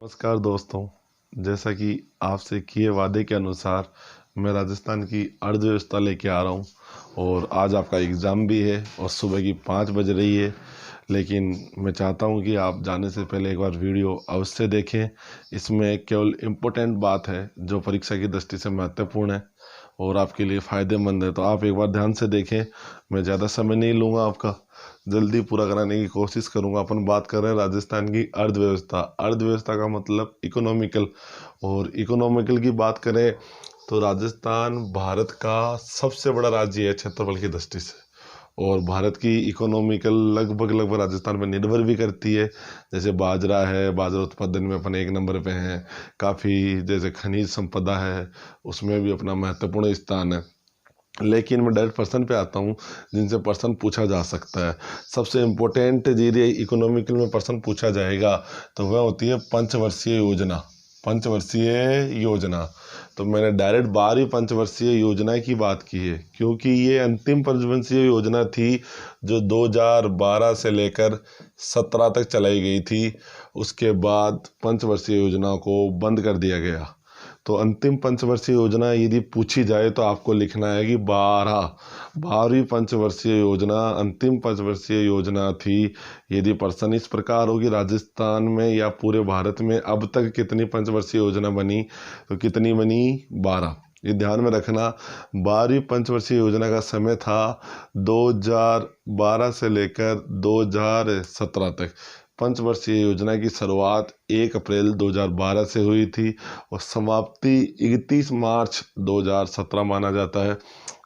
नमस्कार दोस्तों। जैसा कि आपसे किए वादे के अनुसार मैं राजस्थान की अर्थव्यवस्था लेके आ रहा हूँ और आज आपका एग्ज़ाम भी है और सुबह की 5 बज रही है। लेकिन मैं चाहता हूँ कि आप जाने से पहले एक बार वीडियो अवश्य देखें। इसमें केवल इम्पोर्टेंट बात है जो परीक्षा की दृष्टि से महत्वपूर्ण है और आपके लिए फ़ायदेमंद है, तो आप एक बार ध्यान से देखें। मैं ज़्यादा समय नहीं लूँगा, आपका जल्दी पूरा कराने की कोशिश करूँगा। अपन बात कर रहे हैं राजस्थान की अर्थव्यवस्था। अर्थव्यवस्था का मतलब इकोनॉमिकल, और इकोनॉमिकल की बात करें तो राजस्थान भारत का सबसे बड़ा राज्य है क्षेत्रफल की दृष्टि से, और भारत की इकोनॉमिकल लगभग राजस्थान पर निर्भर भी करती है। जैसे बाजरा है, बाजरा उत्पादन में अपन 1 नंबर पे हैं। काफ़ी जैसे खनिज संपदा है, उसमें भी अपना महत्वपूर्ण स्थान है। लेकिन मैं डायरेक्ट पर्सन पे आता हूँ जिनसे पर्सन पूछा जा सकता है। सबसे इम्पोर्टेंट यदि इकोनॉमिकल में पर्सन पूछा जाएगा तो वह होती है पंचवर्षीय योजना। पंचवर्षीय योजना, तो मैंने डायरेक्ट 12वीं पंचवर्षीय योजना की बात की है क्योंकि ये अंतिम पंचवर्षीय योजना थी जो 2012 से लेकर 17 तक चलाई गई थी। उसके बाद पंचवर्षीय योजना को बंद कर दिया गया। तो अंतिम पंचवर्षीय योजना यदि पूछी जाए तो आपको लिखना है कि 12वीं पंचवर्षीय योजना अंतिम पंचवर्षीय योजना थी। यदि प्रश्न इस प्रकार हो कि राजस्थान में या पूरे भारत में अब तक कितनी पंचवर्षीय योजना बनी, तो कितनी बनी? 12। ये ध्यान में रखना। 12वीं पंचवर्षीय योजना का समय था 2012 से लेकर 2017 तक। पंचवर्षीय योजना की शुरुआत 1 अप्रैल 2012 से हुई थी और समाप्ति 31 मार्च 2017 माना जाता है।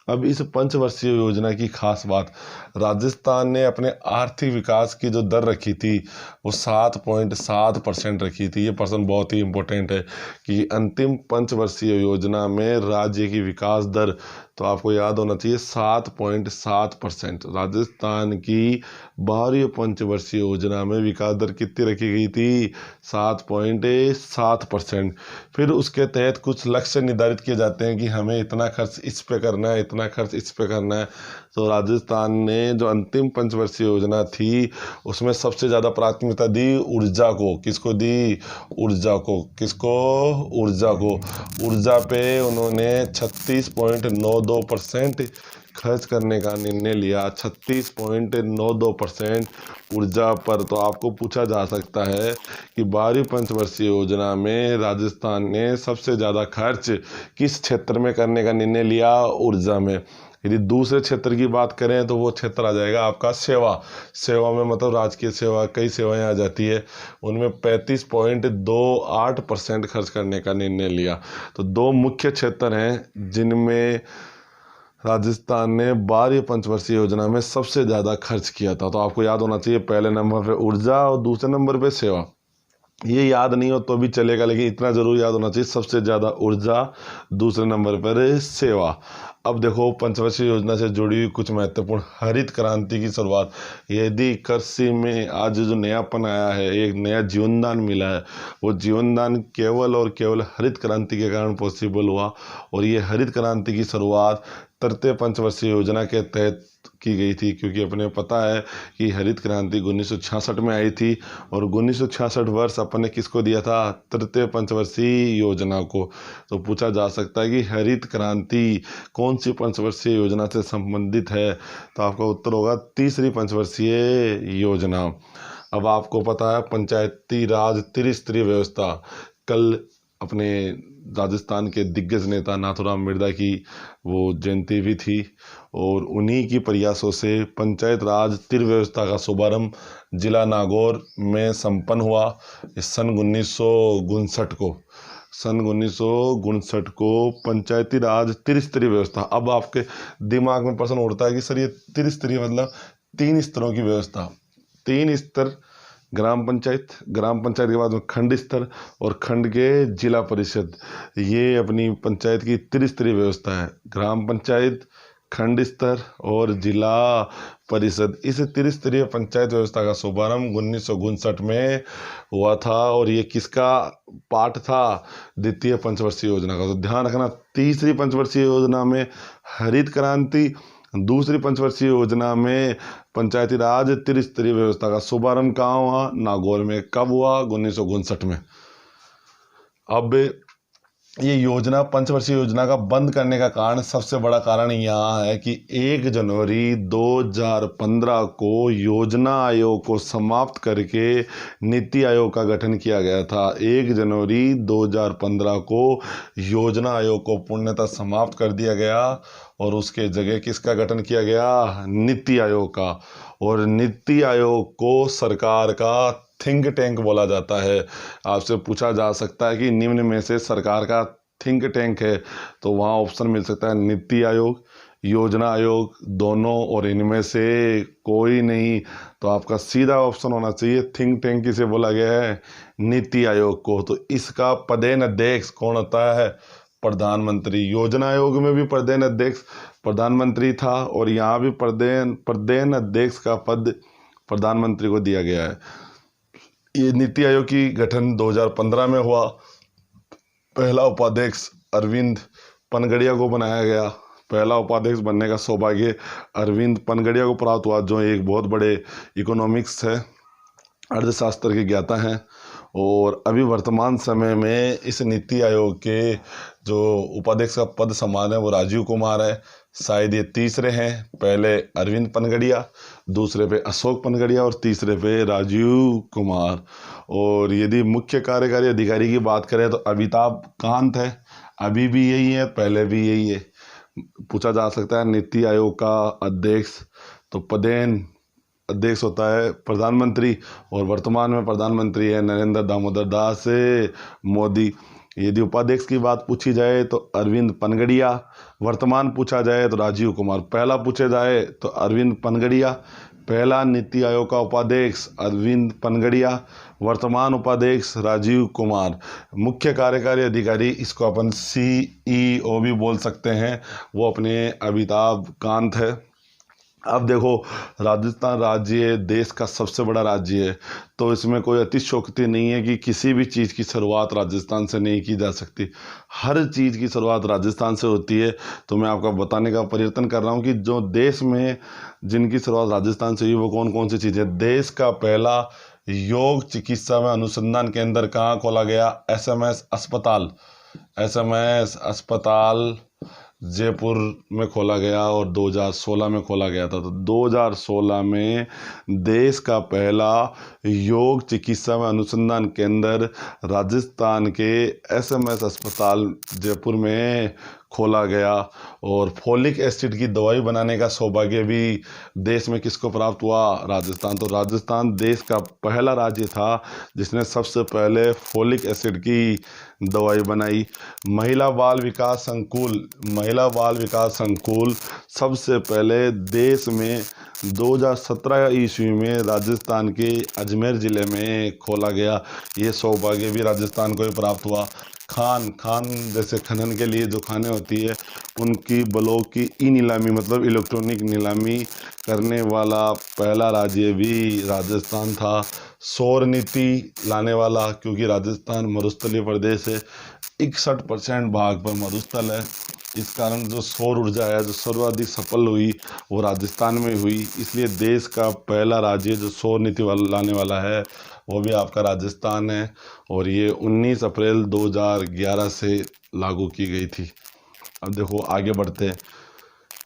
अब इस पंचवर्षीय योजना की खास बात, राजस्थान ने अपने आर्थिक विकास की जो दर रखी थी वो 7.7% रखी थी। ये पर्सन बहुत ही इम्पोर्टेंट है कि अंतिम पंचवर्षीय योजना में राज्य की विकास दर, तो आपको याद होना चाहिए 7.7%। राजस्थान की 12वीं पंचवर्षीय योजना में विकास दर कितनी रखी गई थी? 7.7%। फिर उसके तहत कुछ लक्ष्य निर्धारित किए जाते हैं कि हमें इतना खर्च इस पे करना है, इतना खर्च इस पे करना है। तो राजस्थान ने जो अंतिम पंचवर्षीय योजना थी उसमें सबसे ज़्यादा प्राथमिकता दी ऊर्जा को। किसको दी? ऊर्जा को। किसको? ऊर्जा को। ऊर्जा पे उन्होंने 36.92% खर्च करने का निर्णय लिया। 36.92% ऊर्जा पर। तो आपको पूछा जा सकता है कि 12वीं पंचवर्षीय योजना में राजस्थान ने सबसे ज़्यादा खर्च किस क्षेत्र में करने का निर्णय लिया? ऊर्जा में। यदि दूसरे क्षेत्र की बात करें तो वो क्षेत्र आ जाएगा आपका सेवा। सेवा में मतलब राजकीय सेवा, कई सेवाएं आ जाती है, उनमें 35.28% खर्च करने का निर्णय लिया। तो दो मुख्य क्षेत्र हैं जिनमें राजस्थान ने 12वीं पंचवर्षीय योजना में सबसे ज़्यादा खर्च किया था। तो आपको याद होना चाहिए, पहले नंबर पे ऊर्जा और दूसरे नंबर पे सेवा। ये याद नहीं हो तो भी चलेगा, लेकिन इतना जरूर याद होना चाहिए, सबसे ज़्यादा ऊर्जा, दूसरे नंबर पर सेवा। अब देखो पंचवर्षीय योजना से जुड़ी हुई कुछ महत्वपूर्ण हरित क्रांति की शुरुआत। यदि कृषि में आज जो नयापन आया है, एक नया जीवनदान मिला है, वो जीवनदान केवल और केवल हरित क्रांति के कारण पॉसिबल हुआ। और ये हरित क्रांति की शुरुआत तृतीय पंचवर्षीय योजना के तहत की गई थी, क्योंकि अपने पता है कि हरित क्रांति 1966 में आई थी और 1966 वर्ष अपन ने किसको दिया था? तृतीय पंचवर्षीय योजना को। तो पूछा जा सकता है कि हरित क्रांति कौन सी पंचवर्षीय योजना से संबंधित है? तो आपका उत्तर होगा तीसरी पंचवर्षीय योजना। अब आपको पता है पंचायती राज त्रिस्तरीय व्यवस्था। कल अपने राजस्थान के दिग्गज नेता नाथूराम मिर्धा की वो जयंती भी थी और उन्हीं की प्रयासों से पंचायत राज त्रिव्यवस्था का शुभारंभ जिला नागौर में संपन्न हुआ। इस सन 1959 को, पंचायती राज त्रिस्तरीय व्यवस्था। अब आपके दिमाग में प्रश्न उठता है कि सर ये त्रिस्तरीय मतलब 3 स्तरों की व्यवस्था। 3 स्तर, ग्राम पंचायत, ग्राम पंचायत के बाद में खंड स्तर और खंड के जिला परिषद। ये अपनी पंचायत की त्रिस्तरीय व्यवस्था है। ग्राम पंचायत, खंड स्तर और जिला परिषद। इस त्रिस्तरीय पंचायत व्यवस्था का शुभारंभ 1959 में हुआ था और ये किसका पार्ट था? द्वितीय पंचवर्षीय योजना का। तो ध्यान रखना, तीसरी पंचवर्षीय योजना में हरित क्रांति, दूसरी पंचवर्षीय योजना में पंचायती राज त्रिस्तरीय व्यवस्था का शुभारंभ कहाँ हुआ? नागौर में। कब हुआ? 1959 में। अब ये योजना, पंचवर्षीय योजना का बंद करने का कारण, सबसे बड़ा कारण यहाँ है कि 1 जनवरी 2015 को योजना आयोग को समाप्त करके नीति आयोग का गठन किया गया था। 1 जनवरी 2015 को योजना आयोग को पूर्णतः समाप्त कर दिया गया और उसके जगह किसका गठन किया गया? नीति आयोग का। और नीति आयोग को सरकार का थिंक टैंक बोला जाता है। आपसे पूछा जा सकता है कि निम्न में से सरकार का थिंक टैंक है, तो वहाँ ऑप्शन मिल सकता है नीति आयोग, योजना आयोग, दोनों, और इनमें से कोई नहीं। तो आपका सीधा ऑप्शन होना चाहिए थिंक टैंक किसे बोला गया है? नीति आयोग को। तो इसका पदेन अध्यक्ष कौन होता है? प्रधानमंत्री। योजना आयोग में भी पदेन अध्यक्ष प्रधानमंत्री था और यहाँ भी पदेन अध्यक्ष का पद प्रधानमंत्री को दिया गया है। ये नीति आयोग की गठन 2015 में हुआ। पहला उपाध्यक्ष अरविंद पनगड़िया को बनाया गया। पहला उपाध्यक्ष बनने का सौभाग्य अरविंद पनगड़िया को प्राप्त हुआ, जो एक बहुत बड़े इकोनॉमिक्स है, अर्थशास्त्र के ज्ञाता हैं। और अभी वर्तमान समय में इस नीति आयोग के जो उपाध्यक्ष का पद संभाल है वो राजीव कुमार है। शायद ये तीसरे हैं, पहले अरविंद पनगड़िया, दूसरे पे अशोक पनगड़िया और तीसरे पे राजीव कुमार। और यदि मुख्य कार्यकारी अधिकारी की बात करें तो अमिताभ कांत है। अभी भी यही है, पहले भी यही है। पूछा जा सकता है नीति आयोग का अध्यक्ष, तो पदेन अध्यक्ष होता है प्रधानमंत्री और वर्तमान में प्रधानमंत्री है नरेंद्र दामोदर दास मोदी। यदि उपाध्यक्ष की बात पूछी जाए तो अरविंद पनगड़िया, वर्तमान पूछा जाए तो राजीव कुमार। पहला पूछे जाए तो अरविंद पनगड़िया, पहला नीति आयोग का उपाध्यक्ष अरविंद पनगड़िया, वर्तमान उपाध्यक्ष राजीव कुमार। मुख्य कार्यकारी अधिकारी, इसको अपन CEO भी बोल सकते हैं, वो अपने अमिताभ कांत है। अब देखो, राजस्थान राज्य देश का सबसे बड़ा राज्य है, तो इसमें कोई अतिशयोक्ति नहीं है कि किसी भी चीज़ की शुरुआत राजस्थान से नहीं की जा सकती। हर चीज़ की शुरुआत राजस्थान से होती है। तो मैं आपको बताने का प्रयत्न कर रहा हूँ कि जो देश में जिनकी शुरुआत राजस्थान से हुई वो कौन कौन सी चीज़ें। देश का पहला योग चिकित्सा में अनुसंधान केंद्र कहाँ खोला गया? SMS अस्पताल। SMS अस्पताल जयपुर में खोला गया और 2016 में खोला गया था। तो 2016 में देश का पहला योग चिकित्सा में अनुसंधान केंद्र राजस्थान के SMS अस्पताल जयपुर में खोला गया। और फोलिक एसिड की दवाई बनाने का सौभाग्य भी देश में किसको प्राप्त हुआ? राजस्थान। तो राजस्थान देश का पहला राज्य था जिसने सबसे पहले फोलिक एसिड की दवाई बनाई। महिला बाल विकास संकुल सबसे पहले देश में 2017 ईस्वी में राजस्थान के अजमेर ज़िले में खोला गया। ये सौभाग्य भी राजस्थान को ही प्राप्त हुआ। खान जैसे खनन के लिए जो खानें होती है उनकी ब्लॉक की नीलामी, मतलब इलेक्ट्रॉनिक नीलामी करने वाला पहला राज्य भी राजस्थान था। सौर नीति लाने वाला, क्योंकि राजस्थान मरुस्थलीय प्रदेश है, 61% भाग पर मरुस्थल है, इस कारण जो सौर ऊर्जा है जो सर्वाधिक सफल हुई वो राजस्थान में हुई। इसलिए देश का पहला राज्य जो सौर नीति लाने वाला है वो भी आपका राजस्थान है। और ये 19 अप्रैल 2011 से लागू की गई थी। अब देखो आगे बढ़ते हैं।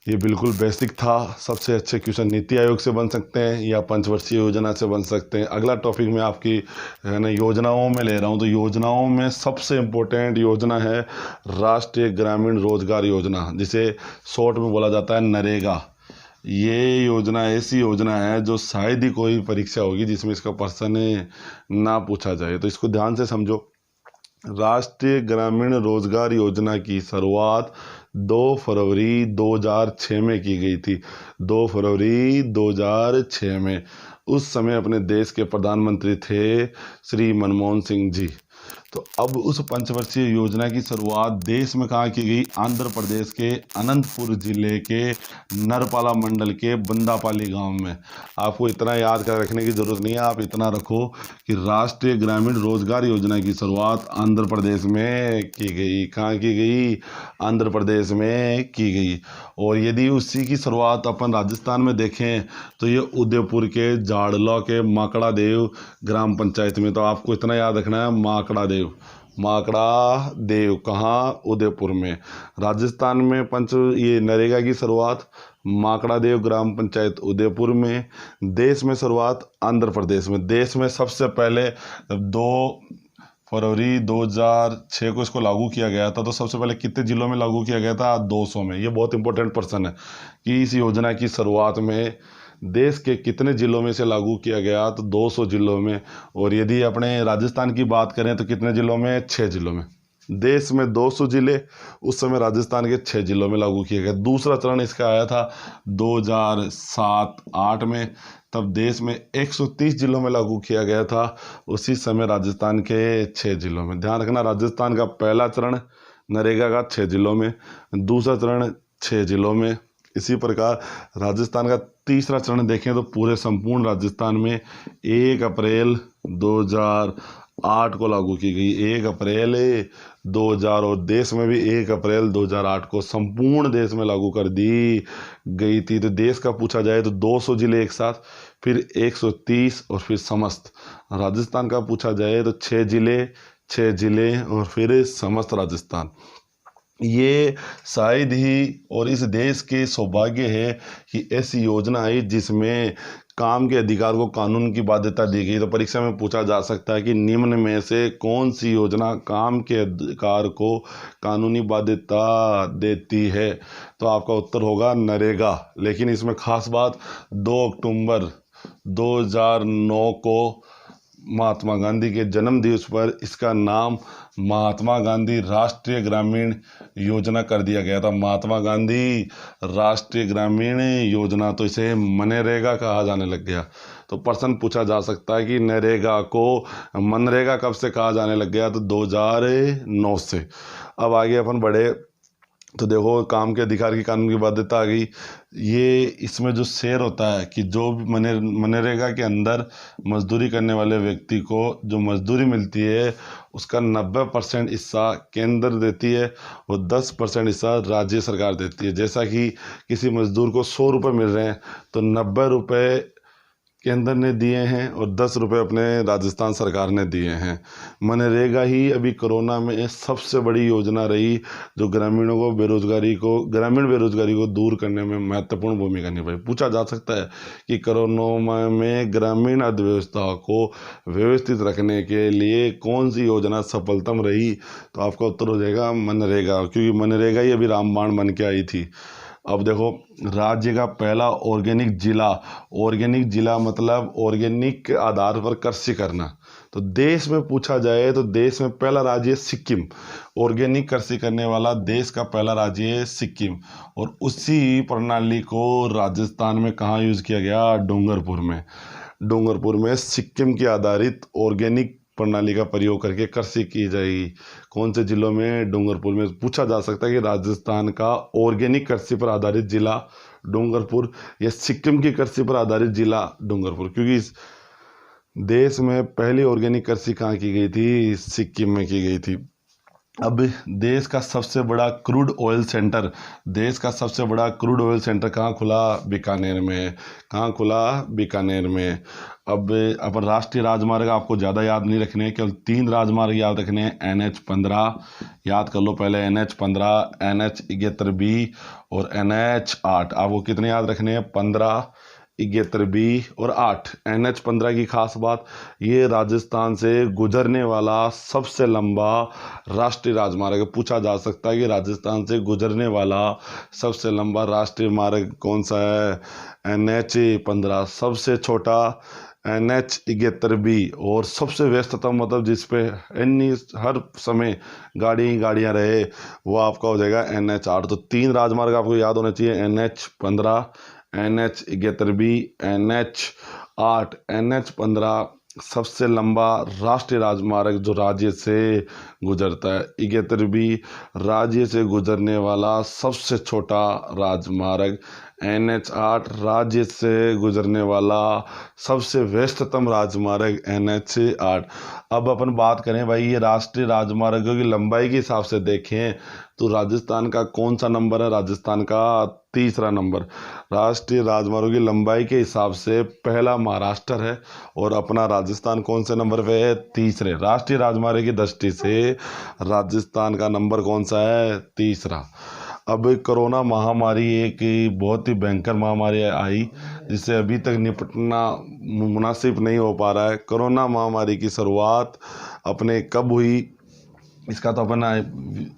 ये बिल्कुल बेसिक था। सबसे अच्छे क्वेश्चन नीति आयोग से बन सकते हैं या पंचवर्षीय योजना से बन सकते हैं। अगला टॉपिक मैं आपकी है ना योजनाओं में ले रहा हूँ। तो योजनाओं में सबसे इम्पोर्टेंट योजना है राष्ट्रीय ग्रामीण रोजगार योजना, जिसे शॉर्ट में बोला जाता है नरेगा। ये योजना ऐसी योजना है जो शायद ही कोई परीक्षा होगी जिसमें इसका प्रश्न ना पूछा जाए, तो इसको ध्यान से समझो। राष्ट्रीय ग्रामीण रोजगार योजना की शुरुआत 2 फरवरी 2006 में की गई थी। 2 फरवरी 2006 में। उस समय अपने देश के प्रधानमंत्री थे श्री मनमोहन सिंह जी। तो अब उस पंचवर्षीय योजना की शुरुआत देश में कहाँ की गई? आंध्र प्रदेश के अनंतपुर जिले के नरपाला मंडल के बंदापाली गांव में। आपको इतना याद कर रखने की जरूरत नहीं है, आप इतना रखो कि राष्ट्रीय ग्रामीण रोजगार योजना की शुरुआत आंध्र प्रदेश में की गई। कहाँ की गई? आंध्र प्रदेश में की गई। और यदि उसी की शुरुआत अपन राजस्थान में देखें तो ये उदयपुर के जाड़ला के माकड़ा देव ग्राम पंचायत में। तो आपको इतना याद रखना है, माकड़ा देव। माकड़ा देव कहाँ, उदयपुर में। राजस्थान में ये नरेगा की शुरुआत माकड़ा देव ग्राम पंचायत उदयपुर में। देश में शुरुआत आंध्र प्रदेश में। देश में सबसे पहले 2 फरवरी 2006 को इसको लागू किया गया था, तो सबसे पहले कितने जिलों में लागू किया गया था? 200 में। ये बहुत इंपॉर्टेंट पर्सन है कि इस योजना की शुरुआत में देश के कितने जिलों में से लागू किया गया, तो 200 जिलों में। और यदि अपने राजस्थान की बात करें तो कितने जिलों में? 6 जिलों में। देश में 200 जिले, उस समय राजस्थान के 6 जिलों में लागू किया गया। दूसरा चरण इसका आया था 2007-8 में, तब देश में 130 जिलों में लागू किया गया था, उसी समय राजस्थान के 6 जिलों में। ध्यान रखना, राजस्थान का पहला चरण नरेगा का 6 जिलों में, दूसरा चरण 6 जिलों में। इसी प्रकार राजस्थान का तीसरा चरण देखें तो पूरे संपूर्ण राजस्थान में 1 अप्रैल 2008 को लागू की गई। 1 अप्रैल 2000, और देश में भी 1 अप्रैल 2008 को संपूर्ण देश में लागू कर दी गई थी। तो देश का पूछा जाए तो 200 जिले एक साथ, फिर 130, और फिर समस्त। राजस्थान का पूछा जाए तो 6 जिले और फिर समस्त राजस्थान। ये शायद ही और इस देश के सौभाग्य है कि ऐसी योजना आई जिसमें काम के अधिकार को कानून की बाध्यता दी गई। तो परीक्षा में पूछा जा सकता है कि निम्न में से कौन सी योजना काम के अधिकार को कानूनी बाध्यता देती है? तो आपका उत्तर होगा नरेगा। लेकिन इसमें खास बात, 2 अक्टूबर 2009 को महात्मा गांधी के जन्म दिवस पर इसका नाम महात्मा गांधी राष्ट्रीय ग्रामीण योजना कर दिया गया था। महात्मा गांधी राष्ट्रीय ग्रामीण योजना, तो इसे मनरेगा कहा जाने लग गया। तो प्रश्न पूछा जा सकता है कि नरेगा को मनरेगा कब से कहा जाने लग गया? तो 2009 से। अब आगे अपन बढ़े तो देखो, काम के अधिकार की कानून की बाध्यता आ गई। ये इसमें जो शेयर होता है कि जो भी मनरेगा के अंदर मजदूरी करने वाले व्यक्ति को जो मजदूरी मिलती है उसका 90% हिस्सा केंद्र देती है और 10% हिस्सा राज्य सरकार देती है। जैसा कि किसी मजदूर को 100 रुपये मिल रहे हैं तो 90 रुपये केंद्र ने दिए हैं और 10 रुपये अपने राजस्थान सरकार ने दिए हैं। मनरेगा ही अभी कोरोना में सबसे बड़ी योजना रही जो ग्रामीण बेरोजगारी को दूर करने में महत्वपूर्ण भूमिका निभाई। पूछा जा सकता है कि कोरोना में ग्रामीण अर्थव्यवस्था को व्यवस्थित रखने के लिए कौन सी योजना सफलतम रही? तो आपका उत्तर हो जाएगा मनरेगा, क्योंकि मनरेगा ही अभी रामबाण बन के आई थी। अब देखो, राज्य का पहला ऑर्गेनिक जिला मतलब ऑर्गेनिक के आधार पर कृषि करना। तो देश में पूछा जाए तो देश में पहला राज्य है सिक्किम। ऑर्गेनिक कृषि करने वाला देश का पहला राज्य है सिक्किम। और उसी प्रणाली को राजस्थान में कहाँ यूज़ किया गया? डूंगरपुर में सिक्किम की आधारित ऑर्गेनिक प्रणाली का प्रयोग करके कृषि की जाएगी। कौन से जिलों में? डूंगरपुर में। पूछा जा सकता है कि राजस्थान का ऑर्गेनिक कृषि पर आधारित जिला डूंगरपुर या सिक्किम की कृषि पर आधारित जिला डूंगरपुर, क्योंकि इस देश में पहली ऑर्गेनिक कृषि कहाँ की गई थी? सिक्किम में की गई थी। अब देश का सबसे बड़ा क्रूड ऑयल सेंटर कहाँ खुला? बीकानेर में। अब अपन राष्ट्रीय राजमार्ग आपको ज़्यादा याद नहीं रखने हैं, केवल 3 राजमार्ग याद रखने हैं। NH-15 याद कर लो पहले, NH-15, NH-71B और NH-8। आपको कितने याद रखने हैं? 15, 71B और 8। NH-15 की खास बात, ये राजस्थान से गुजरने वाला सबसे लंबा राष्ट्रीय राजमार्ग है। पूछा जा सकता है कि राजस्थान से गुजरने वाला सबसे लंबा राष्ट्रीय मार्ग कौन सा है? NH-15। सबसे छोटा NH-71B और सबसे व्यस्ततम, मतलब जिसपे हर समय गाड़ियाँ रहे, वो आपका हो जाएगा NH-8। तो 3 राजमार्ग आपको याद होना चाहिए, NH-15, NH-71B, NH-8। NH-15 सबसे लंबा राष्ट्रीय राजमार्ग जो राज्य से गुजरता है। 71B राज्य से गुजरने वाला सबसे छोटा राजमार्ग NH8 राज्य से गुजरने वाला सबसे व्यस्ततम राजमार्ग NH8। अब अपन बात करें भाई, ये राष्ट्रीय राजमार्गों की लंबाई के हिसाब से देखें तो राजस्थान का कौन सा नंबर है? राजस्थान का तीसरा नंबर। राष्ट्रीय राजमार्गों की लंबाई के हिसाब से पहला महाराष्ट्र है और अपना राजस्थान कौन से नंबर पे है? तीसरे। राष्ट्रीय राजमार्ग की दृष्टि से राजस्थान का नंबर कौन सा है? तीसरा। अब कोरोना महामारी एक बहुत ही भयंकर महामारी आई जिससे अभी तक निपटना मुनासिब नहीं हो पा रहा है। कोरोना महामारी की शुरुआत अपने कब हुई इसका तो अपन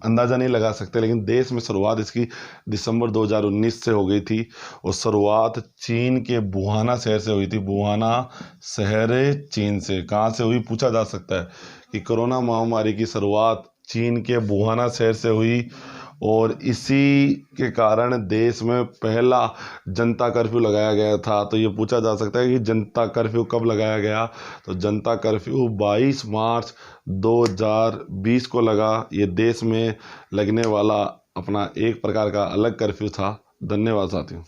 अंदाज़ा नहीं लगा सकते, लेकिन देश में शुरुआत इसकी दिसंबर 2019 से हो गई थी और शुरुआत चीन के वुहाना शहर से हुई थी। वुहाना शहर चीन से कहाँ से हुई पूछा जा सकता है कि कोरोना महामारी की शुरुआत चीन के वुहाना शहर से हुई और इसी के कारण देश में पहला जनता कर्फ्यू लगाया गया था। तो ये पूछा जा सकता है कि जनता कर्फ्यू कब लगाया गया? तो जनता कर्फ्यू 22 मार्च 2020 को लगा। ये देश में लगने वाला अपना एक प्रकार का अलग कर्फ्यू था। धन्यवाद साथियों।